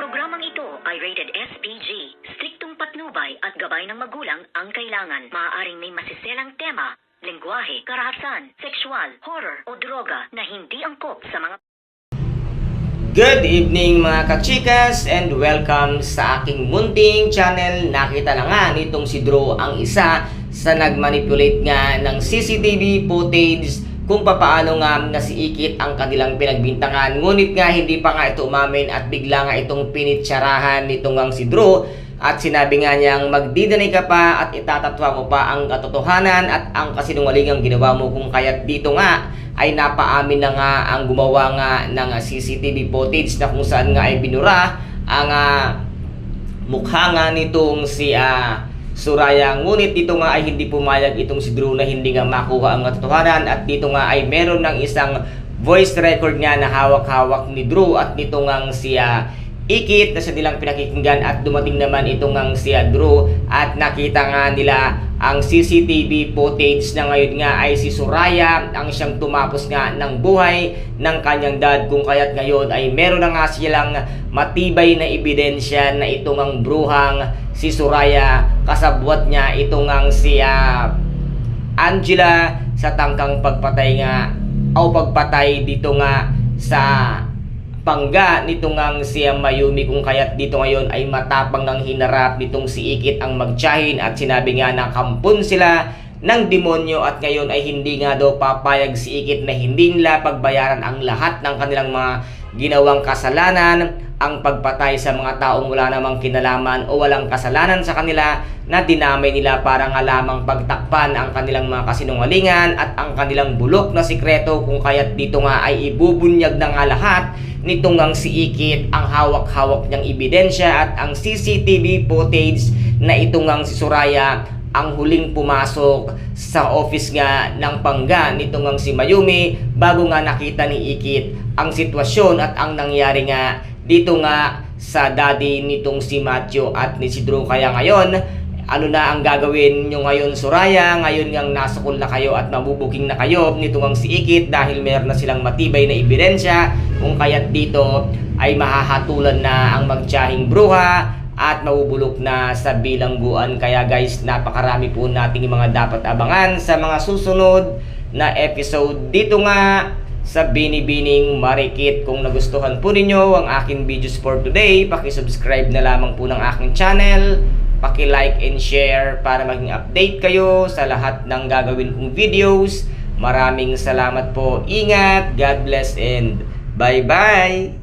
Programang ito ay rated SPG. Striktong patnubay at gabay ng magulang ang kailangan. Maaaring may masiselang tema, lengguwahe, karahasan, sexual, horror o droga na hindi angkop sa mga... Good evening mga kachikas and welcome sa aking munting channel. Nakita na nga nitong si Drew ang isa sa nagmanipulate nga ng CCTV footage kung papaano nga na si Ikit ang kanilang pinagbintangan. Ngunit nga hindi pa nga ito umamin at bigla nga itong pinitsarahan nitong nga si Drew. At sinabi nga niyang magdidanay ka pa at itatatwa mo pa ang katotohanan at ang kasinungalingang ginawa mo, kung kaya't dito nga ay napaamin na nga ang gumawa nga ng CCTV footage na kung saan nga ay binura ang mukha nga nitong si Soraya. Ngunit dito nga ay hindi pumayag itong si Drew na hindi nga makuha ang katotohanan, at dito nga ay meron ng isang voice record nga na hawak-hawak ni Drew at nito nga si Ikit na siya nilang pinakikinggan. At dumating naman itong nga si Drew at nakita nga nila ang CCTV footage na ngayon nga ay si Soraya ang siyang tumapos nga ng buhay ng kanyang dad, kung kaya't ngayon ay meron na nga silang matibay na ebidensya na itong ang bruhang si Soraya kasabwat niya itong ang si Angela sa tangkang pagpatay nga o pagpatay dito nga sa pangga nitong ang si Mayumi, kung kaya't dito ngayon ay matapang ng hinarap nitong si Ikit ang magtiyahin at sinabi nga na kampon sila ng demonyo, at ngayon ay hindi nga daw papayag si Ikit na hindi nila pagbayaran ang lahat ng kanilang mga ginawang kasalanan, ang pagpatay sa mga taong wala namang kinalaman o walang kasalanan sa kanila na dinamay nila para nga lamang pagtakpan ang kanilang mga kasinungalingan at ang kanilang bulok na sikreto, kung kaya't dito nga ay ibubunyag na nga lahat nitong ang si Ikit ang hawak-hawak niyang ebidensya at ang CCTV footage na itong ang si Soraya ang huling pumasok sa office nga ng pangga nitong ang si Mayumi bago nga nakita ni Ikit ang sitwasyon at ang nangyari nga dito nga sa daddy nitong si Matthew at ni si Drew. Kaya ngayon, ano na ang gagawin nyo ngayon, Soraya? Ngayon ngang nasukol na kayo at mabubuking na kayo nitong ang si Ikit dahil meron na silang matibay na ebidensya, kung kaya't dito ay mahahatulan na ang magtiyahing bruha at mabubulok na sa bilangguan. Kaya guys, napakarami po nating mga dapat abangan sa mga susunod na episode dito nga sa Binibining Marikit. Kung nagustuhan po ninyo ang aking videos for today, paki-subscribe na lamang po ng aking channel, paki-like and share para maging update kayo sa lahat ng gagawin kong videos. Maraming salamat po. Ingat, God bless and bye-bye!